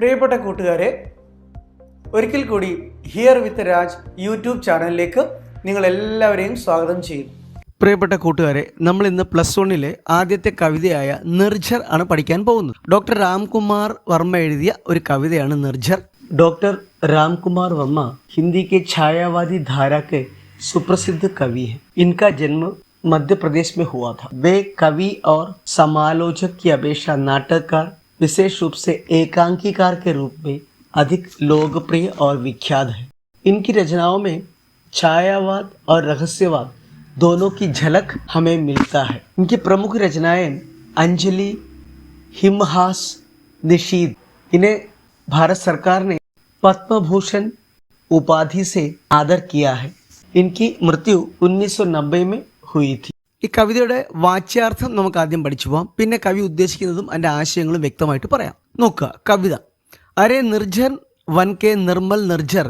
പ്രിയപ്പെട്ട കൂട്ടുകാരെ, ഒരിക്കൽ കൂടി ഹിയർ വിത്ത് രാജ് യൂട്യൂബ് ചാനലിലേക്ക് നിങ്ങൾ എല്ലാവരെയും സ്വാഗതം ചെയ്യുന്നു. പ്രിയപ്പെട്ട കൂട്ടുകാരെ, നമ്മൾ ഇന്ന് +1 ആദ്യത്തെ കവിതയായ നിർജർ ആണ് പഠിക്കാൻ പോകുന്നത്. ഡോക്ടർ रामकुमार वर्मा എഴുതിയ ഒരു കവിതയാണ് നിർജർ. डॉक्टर रामकुमार वर्मा हिंदी के छायावादी धारा के सुप्रसिद्ध कवि हैं. इनका जन्म मध्य प्रदेश में हुआ था. वे कवि और समालोचक की अपेक्षा नाटककार, विशेष रूप से एकांकीकार के रूप में अधिक लोकप्रिय और विख्यात है. इनकी रचनाओं में छायावाद और रहस्यवाद दोनों की झलक हमें मिलता है. इनकी प्रमुख रचनाएं अंजलि, हिमहास, निशीद. इन्हें भारत सरकार ने पद्म भूषण उपाधि से आदर किया है. इनकी मृत्यु 1990 में हुई थी. ഈ കവിതയുടെ വാച്യാർത്ഥം നമുക്ക് ആദ്യം പഠിച്ചു പോകാം. പിന്നെ കവി ഉദ്ദേശിക്കുന്നതും അതിൻ്റെ ആശയങ്ങളും വ്യക്തമായിട്ട് പറയാം. നോക്കുക കവിത. अरे निर्जर वन के निर्मल निर्जर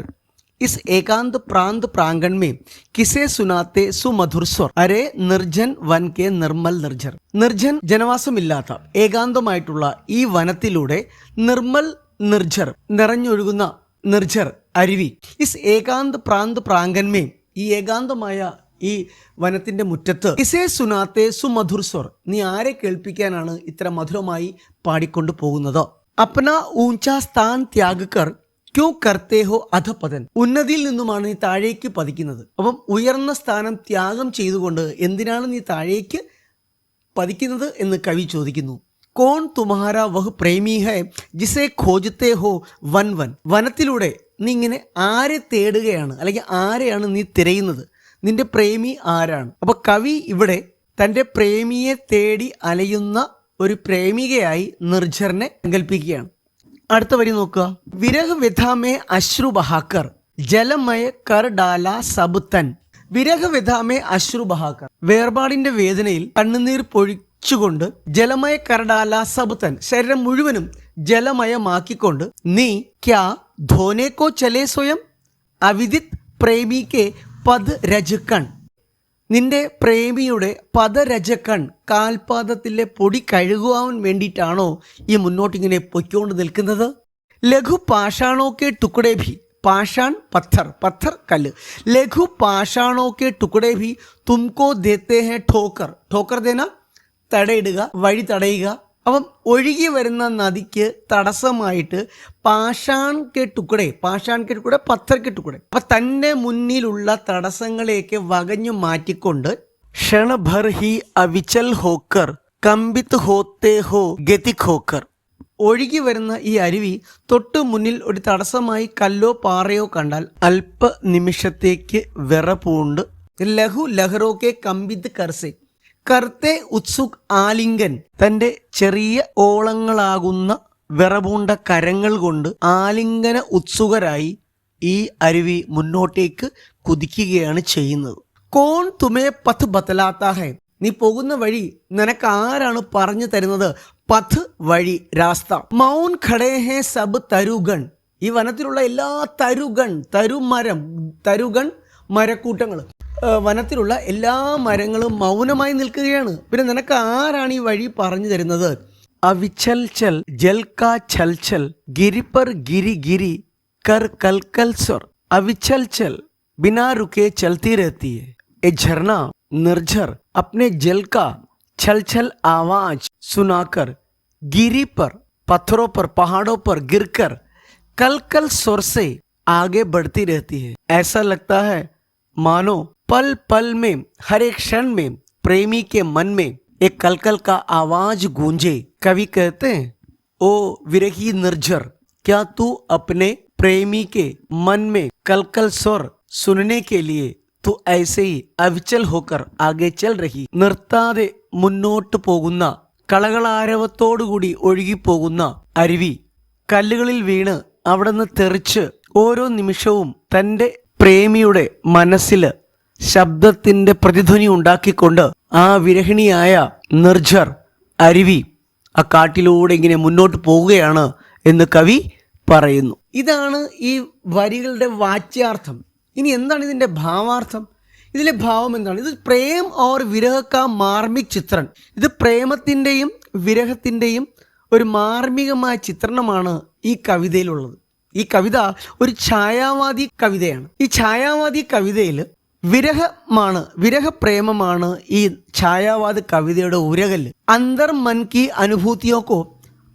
इस एकांत प्रांत प्रांगण में किसे सुनाते सुमधुर स्वर. अरे നിർജൻ വൻ കെ നിർമ്മൽ നിർജർ. നിർജൻ ജനവാസമില്ലാത്ത ഏകാന്തമായിട്ടുള്ള ഈ വനത്തിലൂടെ നിർമ്മൽ നിർജർ നിറഞ്ഞൊഴുകുന്ന നിർജർ അരുവി. ഇസ് ഏകാന്ത് പ്രാന്ത് പ്രാങ്കന്മേ ഈ ഏകാന്തമായ ഈ വനത്തിന്റെ മുറ്റത്ത് കിസേ സുനാത്തെ സുമധുർ സ്വർ നീ ആരെ കേൾപ്പിക്കാനാണ് ഇത്ര മധുരമായി പാടിക്കൊണ്ടു പോകുന്നത്. അപ്ന ഊഞ്ചാ സ്ഥാൻ ത്യാഗ് കർ ക്യോ കർത്തേ ഹോ അധപതൻ. ഉന്നതിയിൽ നിന്നുമാണ് നീ താഴേക്ക് പതിക്കുന്നത്. അപ്പം ഉയർന്ന സ്ഥാനം ത്യാഗം ചെയ്തുകൊണ്ട് എന്തിനാണ് നീ താഴേക്ക് പതിക്കുന്നത് എന്ന് കവി ചോദിക്കുന്നു. കോൺ തുമ്ഹാര വഹ് പ്രേമി ഹൈ ജിസേ ഖോജത്തെ ഹോ വൻ വൻ. വനത്തിലൂടെ നീ ഇങ്ങനെ ആരെ തേടുകയാണ്, അല്ലെങ്കിൽ ആരെയാണ് നീ തിരയുന്നത്, നിന്റെ പ്രേമി ആരാണ്. അപ്പൊ കവി ഇവിടെ തൻ്റെ പ്രേമിയെ തേടി അലയുന്ന ഒരു പ്രേമികയായി നിർജറിനെ സങ്കല്പിക്കുകയാണ്. അടുത്ത വരി നോക്കുക. വിരഹ് വ്യഥാമേ അശ്രു ബഹാക്കർ ജലമയ കർ ഡാല സബുത്തൻ. വിരഹ് വ്യഥാമേ അശ്രു ബഹാക്കർ വേർപാടിന്റെ വേദനയിൽ കണ്ണുനീർ പൊഴിച്ചുകൊണ്ട് ജലമയ കർഡാല സബുത്തൻ ശരീരം മുഴുവനും ജലമയമാക്കിക്കൊണ്ട് നീ ക്യാ ധോനേക്കോ ചലേ സ്വയം അവിദിത് പ്രേമിക്കെ പദ് രജക്കൺ. നിന്റെ പ്രേമിയുടെ പദരജക്കൺ കാൽപാദത്തിലെ പൊടി കഴുകുവാൻ വേണ്ടിയിട്ടാണോ ഈ മുന്നോട്ടിങ്ങനെ പൊയ്ക്കൊണ്ട് നിൽക്കുന്നത്. ലഘു പാഷാണോ കെ ടുക്കടേ ഭി. പാഷാൺ പത്ഥർ, പത്ഥർ കല്ല്. ലഘു പാഷാണോ കെ ടുക്കടേ ഭി തുംകോ ദേത്തെ ഹെ ഠോക്കർ. ഠോക്കർ ദേന തടയിടുക, വഴി തടയുക. അപ്പം ഒഴുകി വരുന്ന നദിക്ക് തടസ്സമായിട്ട് പാഷാൺ കെ ടുക്കടേ, പാഷാൺ കെ ടുക്കടേ പത്ഥർ കെ ടുക്കടേ. അപ്പം തൻ്റെ മുന്നിലുള്ള തടസ്സങ്ങളെയൊക്കെ വകഞ്ഞു മാറ്റിക്കൊണ്ട് ക്ഷണഭർ ഹി അവിചൽ ഹോക്കർ കമ്പിത് ഹോത്തേ ഹോ ഗതിക് ഹോക്കർ. ഒഴുകി വരുന്ന ഈ അരുവി തൊട്ടു മുന്നിൽ ഒരു തടസ്സമായി കല്ലോ പാറയോ കണ്ടാൽ അല്പ നിമിഷത്തേക്ക് വിറപൂണ്ട് ലഹു ലഹറോക്കെ കമ്പിത് കർസെ കർത്തെ ഉത്സുക് ആലിംഗൻ. തൻ്റെ ചെറിയ ഓളങ്ങളാകുന്ന വിറപൂണ്ട കരങ്ങൾ കൊണ്ട് ആലിംഗന ഉത്സുകരായി ഈ അരുവി മുന്നോട്ടേക്ക് കുതിക്കുകയാണ് ചെയ്യുന്നത്. കോൺ തുമേ പഥ് ബത്തലാത്ത ഹൈ. നീ പോകുന്ന വഴി നിനക്ക് ആരാണ് പറഞ്ഞു തരുന്നത്. പഥ് വഴി, രാസ്ത. മൗൻ ഖടേ ഹേ സബ് തരുഗൺ. ഈ വനത്തിലുള്ള എല്ലാ തരുഗൺ, തരുമരം, തരുഗൺ മരക്കൂട്ടങ്ങൾ, വനത്തിലുള്ള എല്ലാ മരങ്ങളും മൗനമായി നിൽക്കുകയാണ്. പിന്നെ നിനക്ക് ആരാണ് ഈ വഴി പറഞ്ഞു തരുന്നത്. അവിച്ചൽ ചൽ ജൽക്കാ ഛൽ ഛൽ ഗിരിപ്പർ ഗിരി ഗിരി കർ കൽക്കൽ സ്വർ. അവിച്ചൽ ചൽ बिना रुके चलती रहती है ये झरना निर्झर अपने जल का छल छल आवाज सुनाकर गिरी पर, पत्थरों पर, पहाड़ों पर गिरकर कल कल स्वर से आगे बढ़ती रहती है. ऐसा लगता है मानो पल पल में, हर एक क्षण में प्रेमी के मन में एक कलकल का आवाज गूंजे. कवि कहते हैं, ओ विरही निर्झर, क्या तू अपने प्रेमी के मन में कलकल स्वर सुनने के लिए तू ऐसे ही अविचल होकर आगे चल रही. നിർത്താതെ മുന്നോട്ട് പോകുന്ന, കളകളാരവത്തോടുകൂടി ഒഴുകിപ്പോകുന്ന അരുവി കല്ലുകളിൽ വീണ് അവിടെ നിന്ന് തെറിച്ച് ഓരോ നിമിഷവും തൻ്റെ പ്രേമിയുടെ മനസ്സിൽ ശബ്ദത്തിൻ്റെ പ്രതിധ്വനി ഉണ്ടാക്കിക്കൊണ്ട് ആ വിരഹിണിയായ നിർജർ അരുവി ആ കാട്ടിലൂടെ ഇങ്ങനെ മുന്നോട്ട് പോവുകയാണ് എന്ന് കവി പറയുന്നു. ഇതാണ് ഈ വരികളുടെ വാച്യാർത്ഥം. ഇനി എന്താണ് ഇതിൻ്റെ ഭാവാർത്ഥം? ഇതിലെ ഭാവം എന്താണ്? ഇത് പ്രേം ഓർ വിരഹ കാ മാർമിക് ചിത്രൻ. ഇത് പ്രേമത്തിൻ്റെയും വിരഹത്തിൻ്റെയും ഒരു മാർമികമായ ചിത്രണമാണ് ഈ കവിതയിലുള്ളത്. ഈ കവിത ഒരു ഛായാവാദി കവിതയാണ്. ഈ ഛായാവാദി കവിതയിൽ വിരഹപ്രേമമാണ് ഈ ഛായാവാദ കവിതയുടെ ഉരകല്ല്. അന്തർ മൻ കി അനുഭൂതിയോ കോ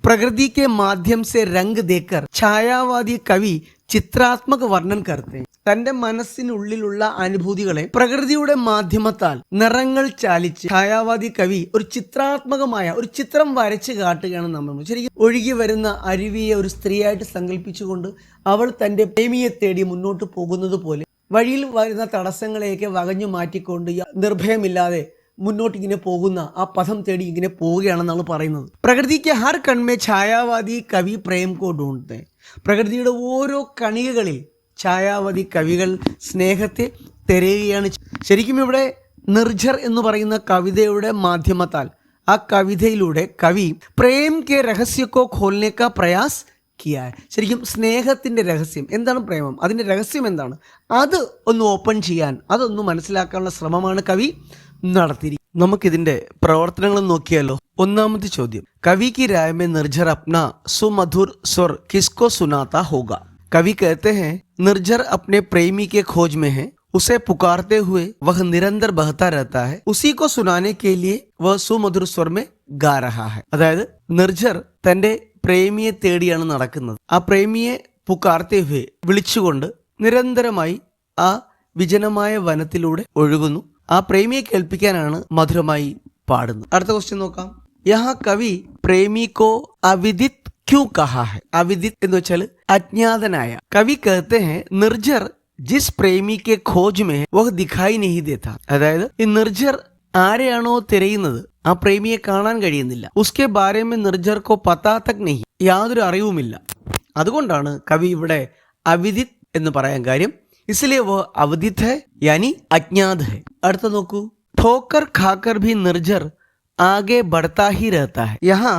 പ്രകൃതി के माध्यम से रंग देकर ഛായാവാദി കവി ചിത്രാത്മക വർണ്ണൻ കർത്തേ. തന്റെ മനസ്സിനുള്ളിലുള്ള അനുഭൂതികളെ പ്രകൃതിയുടെ മാധ്യമത്താൽ നിറങ്ങൾ ചാലിച്ച് ഛായാവാദി കവി ഒരു ചിത്രാത്മകമായ ഒരു ചിത്രം വരച്ച് കാട്ടുകയാണ്. നമ്മൾ ശരിക്കും ഒഴുകി വരുന്ന അരുവിയെ ഒരു സ്ത്രീയായിട്ട് സങ്കല്പിച്ചുകൊണ്ട് അവൾ തന്റെ പ്രേമിയെ തേടി മുന്നോട്ട് പോകുന്നത് പോലെ വഴിയിൽ വരുന്ന തടസ്സങ്ങളെയൊക്കെ വകഞ്ഞു മാറ്റിക്കൊണ്ട് നിർഭയമില്ലാതെ മുന്നോട്ട് ഇങ്ങനെ പോകുന്ന ആ പദം തേടി ഇങ്ങനെ പോവുകയാണെന്നാണ് പറയുന്നത്. പ്രകൃതിക്ക് ഹർ കൺമേ ഛായാവാദി കവി പ്രേം കോ ഢൂണ്ഡ്തേ. പ്രകൃതിയുടെ ഓരോ കണികകളിൽ ഛായാവാദി കവികൾ സ്നേഹത്തെ തിരയുകയാണ്. ശരിക്കും ഇവിടെ നിർജർ എന്ന് പറയുന്ന കവിതയുടെ മാധ്യമത്താൽ ആ കവിതയിലൂടെ കവി പ്രേം കെ രഹസ്യക്കോ ഖോൽനെ കാ പ്രയാസ് കിയാ. ശരിക്കും സ്നേഹത്തിൻ്റെ രഹസ്യം എന്താണ്, പ്രേമം അതിൻ്റെ രഹസ്യം എന്താണ്, അത് ഒന്ന് ഓപ്പൺ ചെയ്യാൻ, അതൊന്ന് മനസ്സിലാക്കാനുള്ള ശ്രമമാണ് കവി നടത്തിയിരിക്കുന്നത്. നമുക്കിതിൻ്റെ പ്രവർത്തനങ്ങൾ നോക്കിയാലോ. ഒന്നാമത്തെ ചോദ്യം, കവി की राय में निर्झर अपना सुमधुर स्वर किसको सुनाता होगा? कवि कहते हैं निर्झर अपने प्रेमी के खोज में है, उसे पुकारते हुए वह निरंतर बहता रहता है, उसी को सुनाने के लिए वह सुमधुर स्वर में गा रहा है. അതായത് നിർജർ തന്റെ പ്രേമിയെ തേടിയാണ് നടക്കുന്നത്. ആ പ്രേമിയെ പുക്കാർത്തെ ഹുവേ വിളിച്ചുകൊണ്ട് നിരന്തരമായി ആ വിജനമായ വനത്തിലൂടെ ഒഴുകുന്നു. ആ പ്രേമിയെ കേൾപ്പിക്കാനാണ് മധുരമായി പാടുന്നത്. അടുത്ത ക്വസ്റ്റ്യൻ നോക്കാം. യഹാ കവി പ്രേമിക്കോ അവിദിത് ക്യൂ കഹാ ഹെ? അവിദിത് എന്ന് വെച്ചാൽ അജ്ഞാതനായ. കവി कहते हैं നിർജർ ജിസ് പ്രേമി കെ ഖോജ് മേ വഹ് ദിഖായി നഹീ ദേതാ. അതായത് ഈ നിർജർ ആരെയാണോ തിരയുന്നത് ആ പ്രേമിയെ കാണാൻ കഴിയുന്നില്ല. ഉസ്കെ ബാരെ മേ നിർജർ കോ പതാ തക് നഹീ, യാതൊരു അറിവുമില്ല. അതുകൊണ്ടാണ് കവി ഇവിടെ അവിദിത് എന്ന് പറയാൻ കാര്യം. इसलिए वो अवधित है यानी अज्ञात है. അടുത്ത നോക്കൂ. ठोकर खाकर भी निर्जर आगे बढ़ता ही रहता है. यहाँ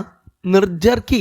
निर्जर की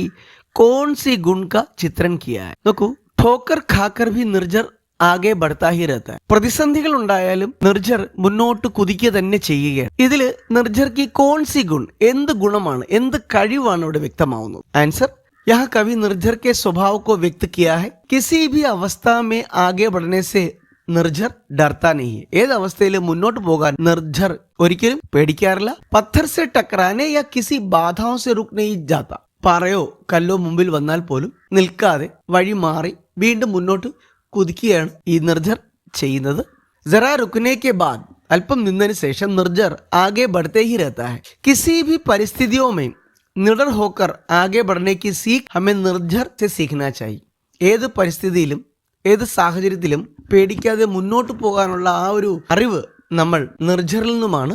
कौन सी गुण का चित्रण किया है? നോക്കൂ. ठोकर खाकर भी निर्जर ആകെ बढ़ता ही रहता है. പ്രതിസന്ധികൾ ഉണ്ടായാലും നിർജർ മുന്നോട്ട് കുതിക്കുക തന്നെ ചെയ്യുകയാണ്. ഇതിൽ നിർജർ की कौन सी गुण, എന്ത് ഗുണമാണ്, എന്ത് കഴിവാണ് ഇവിടെ വ്യക്തമാവുന്നത്? ആൻസർ, यहाँ कवि निर्जर के स्वभाव को व्यक्त किया है. किसी भी अवस्था में आगे बढ़ने से निर्जर डरता नहीं है. ഏത് അവസ്ഥയിലും മുന്നോട്ട് പോകാൻ നിർജർ ഒരിക്കലും പേടിക്കാറില്ല. പത്ഥർ से टकराने या किसी बाधाओं से रुक नहीं जाता. പാറയോ കല്ലോ മുമ്പിൽ വന്നാൽ പോലും നിൽക്കാതെ വഴി മാറി വീണ്ടും മുന്നോട്ട് കുതിക്കുകയാണ് ഈ നിർജർ ചെയ്യുന്നത്. जरा रुकने के बाद, അല്പം നിന്നതിന് ശേഷം നിർജർ ആകെ बढ़ते ही रहता है. किसी भी परिस्थितियों में निडर होकर आगे बढ़ने की सीख हमें निर्जर से सीखना चाहिए. ഏത് പരിസ്ഥിതിയിലും ഏത് സാഹചര്യത്തിലും പേടിക്കാതെ മുന്നോട്ട് പോകാനുള്ള ആ ഒരു അറിവ് നമ്മൾ നിർജറിൽ നിന്നുമാണ്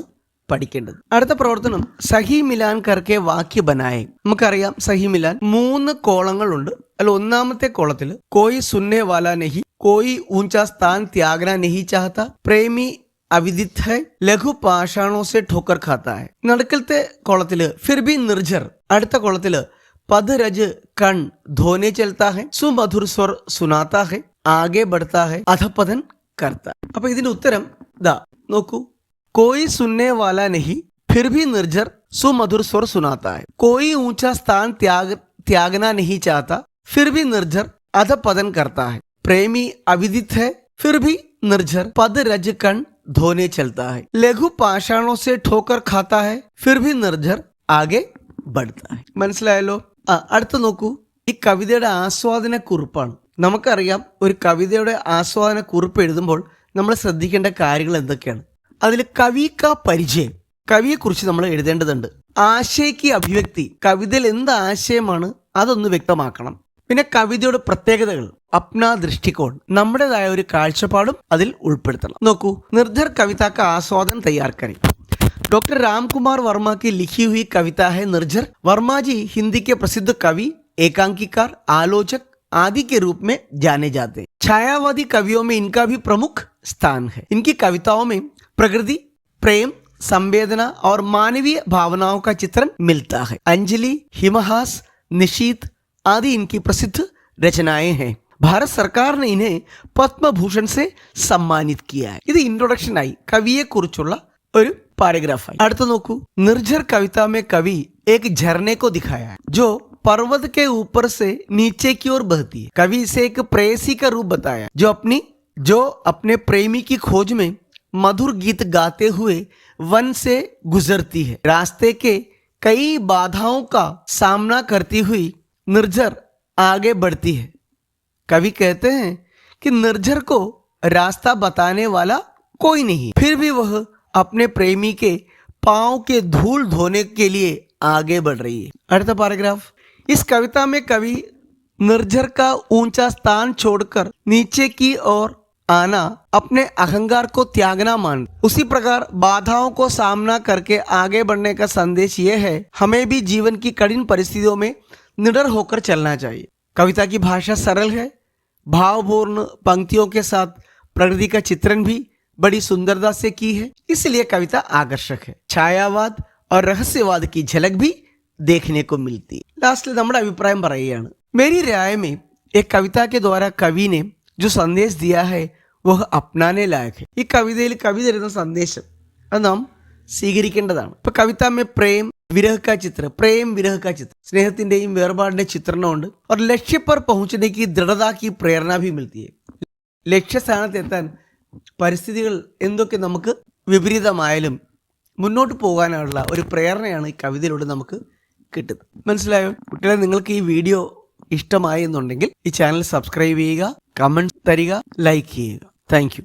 പഠിക്കേണ്ടത്. അടുത്ത പ്രവർത്തനം, സഹി മിലാൻ കർക്കെ വാക്യ ബനായെ. നമുക്കറിയാം സഹി മിലാൻ 3 കോളങ്ങളുണ്ട്. അതിൽ ഒന്നാമത്തെ കോളത്തിൽ കോയി സുന്നെ വാല നഹി, കോയി ഊഞ്ചാ സ്ഥാൻ ത്യാഗന നഹി ചാഹത്ത, പ്രേമി അവിദിത് ഹൈ, ലഘു പാഷാണോ സെ ठोकर खाता है. നടുക്കലത്തെ കോളത്തില് ഫിർ ബി നിർജർ. അടുത്ത കോളത്തില് പദ് രജ് കൺ ധോനെ ചലത്താ ഹൈ, സുമധുർ സ്വർ സുനാത്താ ഹൈ, ആകെ ബഡ്താ ഹൈ, അധപതൻ കർത്ത. അപ്പൊ ഇതിന്റെ ഉത്തരം ദാ നോക്കൂ. കോയി സുന്നെ വാല നഹി, ഫിർ ബി നിർജർ, സുമധുർ സ്വർ സുനാത്താ ഹൈ. കോയി ഊഞ്ചാ സ്ഥാൻ ത്യാഗന നഹി ചാഹത്ത, ഫിർ ബി നിർജർ, അധപതൻ കർത്താ ഹൈ. പ്രേമി അവിദിത് ഹൈ, ഫിർ ബി നിർജർ, പദ് രജ് കൺ ധോനെ ചലता है. ലഘു പാഷാണോ സെ ठोकर खाता है, फिर भी निर्जर आगे बढ़ता है. മനസ്സിലായല്ലോ. അടുത്ത നോക്കൂ. ഈ കവിതയുടെ ആസ്വാദന കുറിപ്പാണ്. നമുക്കറിയാം ഒരു കവിതയുടെ ആസ്വാദന കുറിപ്പ് എഴുതുമ്പോൾ നമ്മൾ ശ്രദ്ധിക്കേണ്ട കാര്യങ്ങൾ എന്തൊക്കെയാണ്. അതിൽ കവി കാ പരിചയം, കവിയെക്കുറിച്ച് നമ്മൾ എഴുതേണ്ടതുണ്ട്. ആശയക്ക് അഭിവ്യക്തി, കവിതയിൽ എന്ത് ആശയമാണ് അതൊന്ന് വ്യക്തമാക്കണം. പിന്നെ കവിതയുടെ പ്രത്യേകതകൾ, അപ്നാ ദൃഷ്ടികോൺ, നമ്മുടേതായ ഒരു കാഴ്ചപ്പാടും അതിൽ ഉൾപ്പെടുത്തണം. നോക്കൂ. നിർജർ കവിത का आस्वादन तैयार करें. डॉक्टर राम कुमार वर्मा की लिखी हुई कविता है निर्जर. वर्मा जी हिंदी के प्रसिद्ध कवि, एकांकीकार, आलोचक आदि के रूप में जाने जाते हैं. छायावादी कवियों में इनका भी प्रमुख स्थान है. इनकी कविताओं में प्रकृति, प्रेम, संवेदना और मानवीय भावनाओं का चित्रण मिलता है. अंजलि, हिमहास, निशीत आदि इनकी प्रसिद्ध रचनाएं हैं. भारत सरकार ने इन्हें पद्म भूषण से सम्मानित किया है. ഇത് ഇൻട്രൊഡക്ഷൻ ആയി, കവിയെ കുറിച്ചുള്ള ഒരു പാരഗ്രാഫായി. അടുത്ത നോക്കൂ. നിർജർ കവിത में कवि एक झरने को दिखाया है जो पर्वत के ऊपर से नीचे की ओर बहती है। कवि इसे एक प्रेयसी का रूप बताया जो अपने प्रेमी की खोज में मधुर गीत गाते हुए वन से गुजरती है। रास्ते के कई बाधाओं का सामना करती हुई निर्झर आगे बढ़ती है। कवि कहते हैं कि निर्झर को रास्ता बताने वाला कोई नहीं, फिर भी वह अपने प्रेमी के पांव के धूल धोने के लिए आगे बढ़ रही है। अगला पैराग्राफ। इस कविता में कवि निर्झर का ऊंचा स्थान छोड़कर नीचे की ओर आना अपने अहंकार को त्यागना मान, उसी प्रकार बाधाओं को सामना करके आगे बढ़ने का संदेश यह है, हमें भी जीवन की कठिन परिस्थितियों में निडर होकर चलना चाहिए। कविता की भाषा सरल है, भावपूर्ण पंक्तियों के साथ प्रकृति का चित्रण भी बड़ी सुंदरता से की है, इसलिए कविता आकर्षक है। छायावाद और रहस्यवाद की झलक भी देखने को मिलती है। लास्ट നമ്മുടെ അഭിപ്രായം പറയുകയാണ്। मेरी राय में एक कविता के द्वारा कवि ने जो संदेश दिया है वह अपनाने लायक है। ഈ കവിതയിൽ കവി തരുന്ന സന്ദേശം അത് നാം സ്വീകരിക്കേണ്ടതാണ്। ഇപ്പൊ कविता में प्रेम विरह का चित्र സ്നേഹത്തിന്റെയും വേർപാടിന്റെ ചിത്രണമുണ്ട്। और लक्ष्य पर पहुंचने की दृढ़ता की प्रेरणा भी मिलती है। ലക്ഷ്യസ്ഥാനത്ത് എത്താൻ പരിസ്ഥിതികൾ എന്തൊക്കെ നമുക്ക് വിപരീതമായാലും മുന്നോട്ട് പോകാനുള്ള ഒരു പ്രേരണയാണ് ഈ കവിതയിലൂടെ നമുക്ക് കിട്ടുന്നത്। മനസ്സിലായോ കുട്ടികളെ? നിങ്ങൾക്ക് ഈ വീഡിയോ ഇഷ്ടമായി എന്നുണ്ടെങ്കിൽ ഈ ചാനൽ സബ്സ്ക്രൈബ് ചെയ്യുക, കമൻറ്റ് തരിക, ലൈക്ക് ചെയ്യുക. Thank you.